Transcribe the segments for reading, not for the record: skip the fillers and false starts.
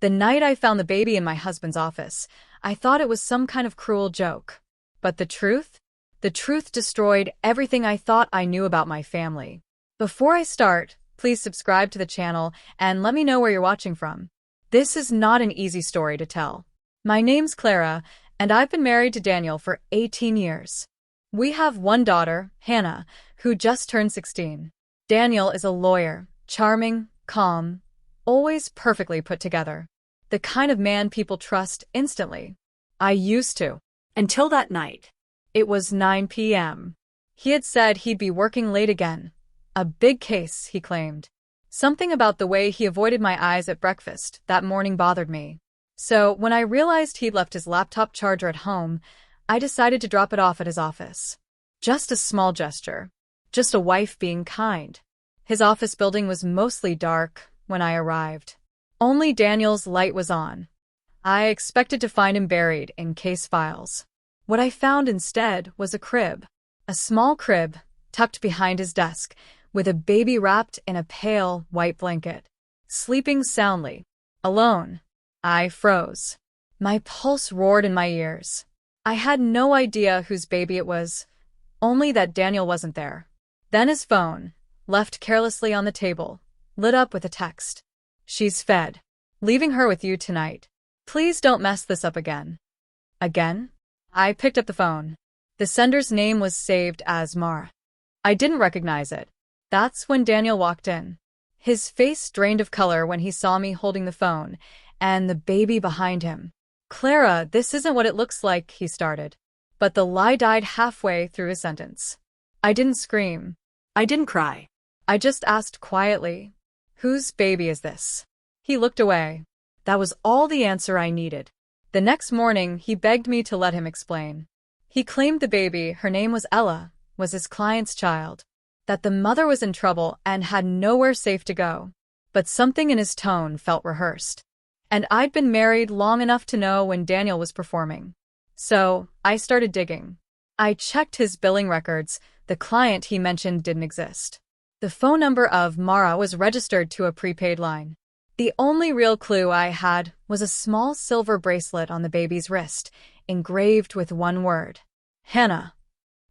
The night I found the baby in my husband's office, I thought it was some kind of cruel joke. But the truth? The truth destroyed everything I thought I knew about my family. Before I start, please subscribe to the channel and let me know where you're watching from. This is not an easy story to tell. My name's Clara, and I've been married to Daniel for 18 years. We have one daughter, Hannah, who just turned 16. Daniel is a lawyer, charming, calm, always perfectly put together. The kind of man people trust instantly. I used to. Until that night. It was 9 p.m. He had said he'd be working late again. A big case, he claimed. Something about the way he avoided my eyes at breakfast that morning bothered me. So, when I realized he'd left his laptop charger at home, I decided to drop it off at his office. Just a small gesture. Just a wife being kind. His office building was mostly dark when I arrived. Only Daniel's light was on. I expected to find him buried in case files. What I found instead was a crib. A small crib, tucked behind his desk, with a baby wrapped in a pale, white blanket. Sleeping soundly. Alone. I froze. My pulse roared in my ears. I had no idea whose baby it was, only that Daniel wasn't there. Then his phone, left carelessly on the table, lit up with a text. "She's fed. Leaving her with you tonight. Please don't mess this up again." Again? I picked up the phone. The sender's name was saved as Mara. I didn't recognize it. That's when Daniel walked in. His face drained of color when he saw me holding the phone, and the baby behind him. "Clara, this isn't what it looks like," he started. But the lie died halfway through his sentence. I didn't scream. I didn't cry. I just asked quietly, "Whose baby is this?" He looked away. That was all the answer I needed. The next morning, he begged me to let him explain. He claimed the baby, her name was Ella, was his client's child. That the mother was in trouble and had nowhere safe to go. But something in his tone felt rehearsed. And I'd been married long enough to know when Daniel was performing. So, I started digging. I checked his billing records. The client he mentioned didn't exist. The phone number of Mara was registered to a prepaid line. The only real clue I had was a small silver bracelet on the baby's wrist, engraved with one word. Hannah.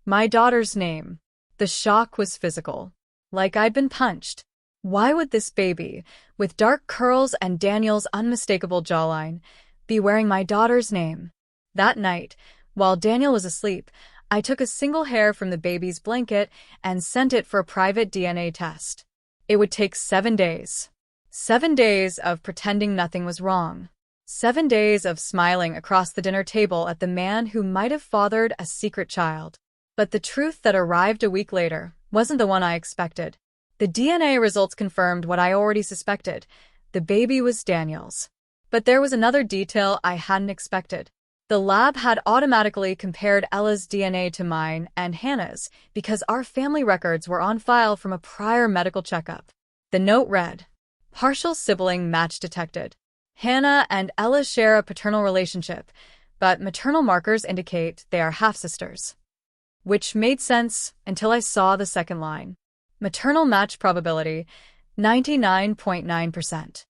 My daughter's name. The shock was physical. Like I'd been punched. Why would this baby, with dark curls and Daniel's unmistakable jawline, be wearing my daughter's name? That night, while Daniel was asleep, I took a single hair from the baby's blanket and sent it for a private DNA test. It would take 7 days. 7 days of pretending nothing was wrong. 7 days of smiling across the dinner table at the man who might have fathered a secret child. But the truth that arrived a week later wasn't the one I expected. The DNA results confirmed what I already suspected. The baby was Daniel's. But there was another detail I hadn't expected. The lab had automatically compared Ella's DNA to mine and Hannah's because our family records were on file from a prior medical checkup. The note read, "Partial sibling match detected. Hannah and Ella share a paternal relationship, but maternal markers indicate they are half-sisters." Which made sense until I saw the second line. Maternal match probability, 99.9%.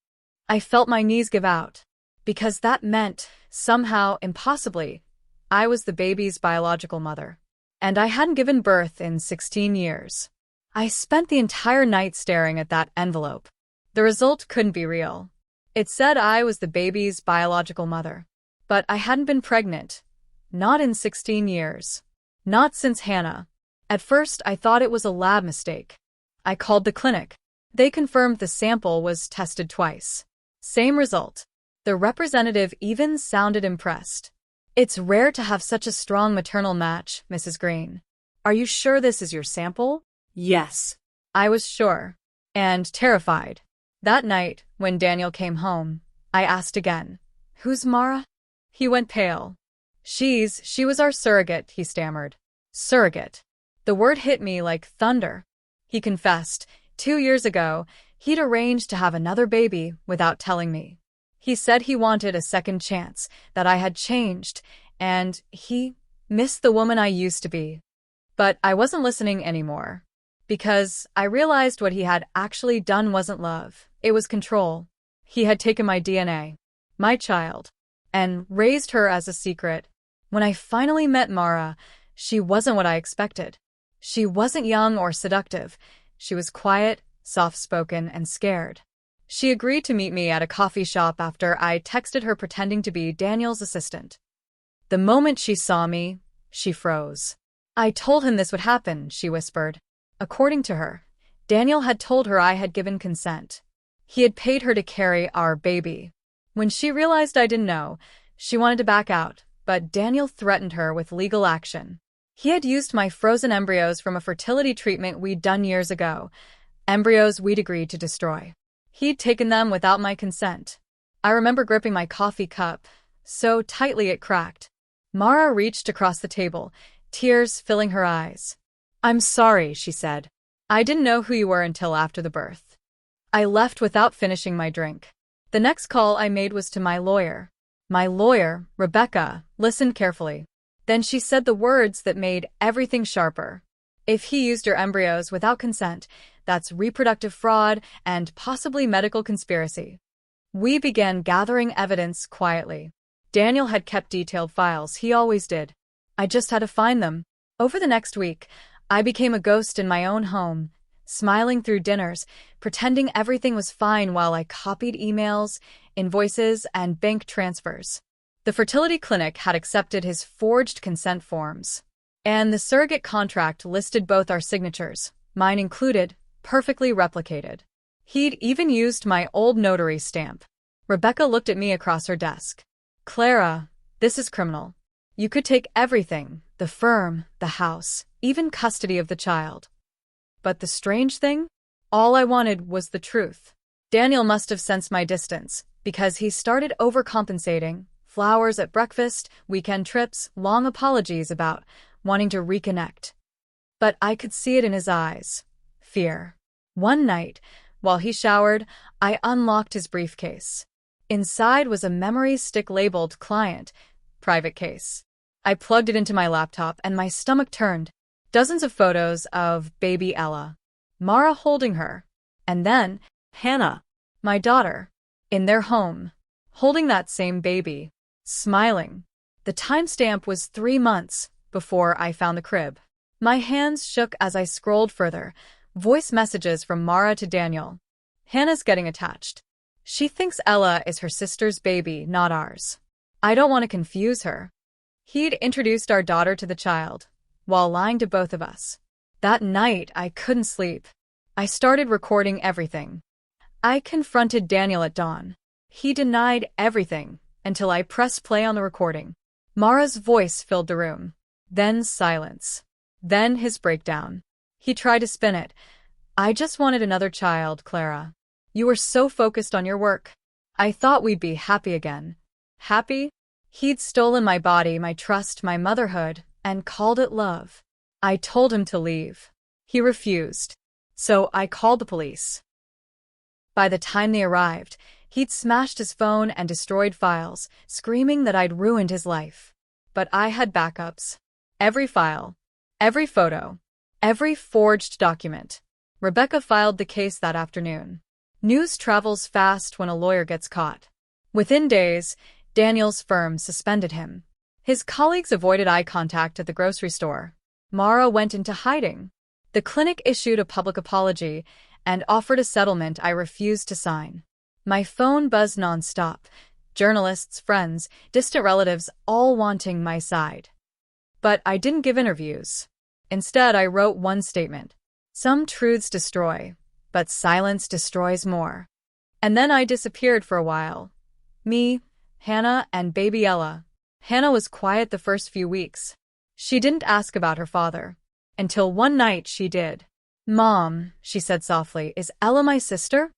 I felt my knees give out. Because that meant, somehow, impossibly, I was the baby's biological mother. And I hadn't given birth in 16 years. I spent the entire night staring at that envelope. The result couldn't be real. It said I was the baby's biological mother. But I hadn't been pregnant. Not in 16 years. Not since Hannah. At first, I thought it was a lab mistake. I called the clinic. They confirmed the sample was tested twice. Same result. The representative even sounded impressed. "It's rare to have such a strong maternal match, Mrs. Green. Are you sure this is your sample?" Yes. I was sure. And terrified. That night, when Daniel came home, I asked again, "Who's Mara?" He went pale. She was our surrogate," he stammered. Surrogate. The word hit me like thunder. He confessed, 2 years ago, he'd arranged to have another baby without telling me. He said he wanted a second chance, that I had changed, and he missed the woman I used to be. But I wasn't listening anymore. Because I realized what he had actually done wasn't love, it was control. He had taken my DNA. my child, and raised her as a secret. When I finally met Mara, she wasn't what I expected. She wasn't young or seductive. She was quiet, soft-spoken, and scared. She agreed to meet me at a coffee shop after I texted her pretending to be Daniel's assistant. The moment she saw me, she froze. I told him this would happen, she whispered. According to her, Daniel had told her I had given consent. He had paid her to carry our baby. When she realized I didn't know, she wanted to back out, but Daniel threatened her with legal action. He had used my frozen embryos from a fertility treatment we'd done years ago, embryos we'd agreed to destroy. He'd taken them without my consent. I remember gripping my coffee cup so tightly it cracked. Mara reached across the table, tears filling her eyes. "I'm sorry," she said. "I didn't know who you were until after the birth." I left without finishing my drink. The next call I made was to my lawyer. My lawyer, Rebecca, listened carefully. Then she said the words that made everything sharper. "If he used your embryos without consent, that's reproductive fraud and possibly medical conspiracy." We began gathering evidence quietly. Daniel had kept detailed files, he always did. I just had to find them. Over the next week, I became a ghost in my own home, smiling through dinners, pretending everything was fine while I copied emails, invoices, and bank transfers. The fertility clinic had accepted his forged consent forms, and the surrogate contract listed both our signatures, mine included, perfectly replicated. He'd even used my old notary stamp. Rebecca looked at me across her desk. "Clara, this is criminal. You could take everything, the firm, the house, even custody of the child. But the strange thing? All I wanted was the truth." Daniel must have sensed my distance, because he started overcompensating. Flowers at breakfast, weekend trips, long apologies about wanting to reconnect. But I could see it in his eyes. Fear. One night, while he showered, I unlocked his briefcase. Inside was a memory stick labeled Client, Private Case. I plugged it into my laptop and my stomach turned. Dozens of photos of baby Ella, Mara holding her, and then Hannah, my daughter, in their home, holding that same baby, smiling. The timestamp was 3 months before I found the crib. My hands shook as I scrolled further. Voice messages from Mara to Daniel. "Hannah's getting attached. She thinks Ella is her sister's baby, not ours. I don't want to confuse her." He'd introduced our daughter to the child, while lying to both of us. That night, I couldn't sleep. I started recording everything. I confronted Daniel at dawn. He denied everything until I pressed play on the recording. Mara's voice filled the room. Then silence. Then his breakdown. He tried to spin it. "I just wanted another child, Clara. You were so focused on your work. I thought we'd be happy again." Happy? He'd stolen my body, my trust, my motherhood, and called it love. I told him to leave. He refused. So I called the police. By the time they arrived, he'd smashed his phone and destroyed files, screaming that I'd ruined his life. But I had backups. Every file, every photo, every forged document. Rebecca filed the case that afternoon. News travels fast when a lawyer gets caught. Within days, Daniel's firm suspended him. His colleagues avoided eye contact at the grocery store. Mara went into hiding. The clinic issued a public apology and offered a settlement I refused to sign. My phone buzzed nonstop. Journalists, friends, distant relatives, all wanting my side. But I didn't give interviews. Instead, I wrote one statement. Some truths destroy, but silence destroys more. And then I disappeared for a while. Me, Hannah, and baby Ella. Hannah was quiet the first few weeks. She didn't ask about her father. Until one night she did. "Mom," she said softly, "is Ella my sister?"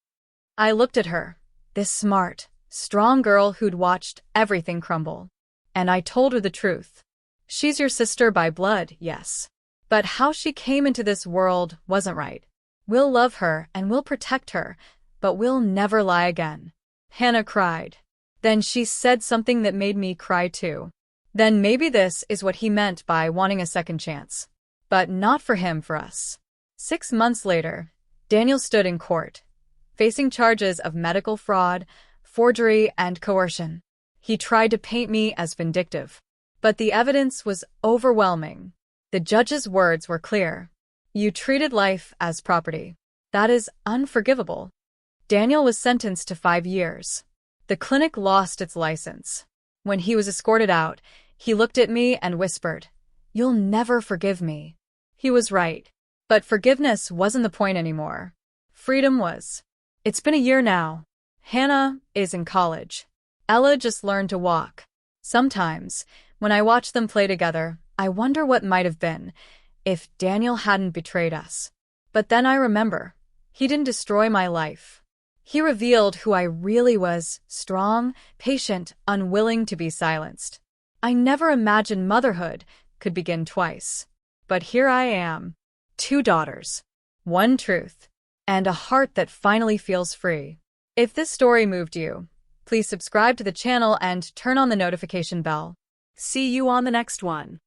I looked at her, this smart, strong girl who'd watched everything crumble. And I told her the truth. "She's your sister by blood, yes. But how she came into this world wasn't right. We'll love her and we'll protect her, but we'll never lie again." Hannah cried. Then she said something that made me cry too. Then maybe this is what he meant by wanting a second chance. But not for him, for us. 6 months later, Daniel stood in court, facing charges of medical fraud, forgery, and coercion. He tried to paint me as vindictive. But the evidence was overwhelming. The judge's words were clear. You treated life as property. That is unforgivable. Daniel was sentenced to 5 years. The clinic lost its license. When he was escorted out, he looked at me and whispered, "You'll never forgive me." He was right. But forgiveness wasn't the point anymore. Freedom was. It's been a year now. Hannah is in college. Ella just learned to walk. Sometimes, when I watch them play together, I wonder what might have been if Daniel hadn't betrayed us. But then I remember, he didn't destroy my life. He revealed who I really was: strong, patient, unwilling to be silenced. I never imagined motherhood could begin twice. But here I am. 2 daughters, 1 truth, and a heart that finally feels free. If this story moved you, please subscribe to the channel and turn on the notification bell. See you on the next one.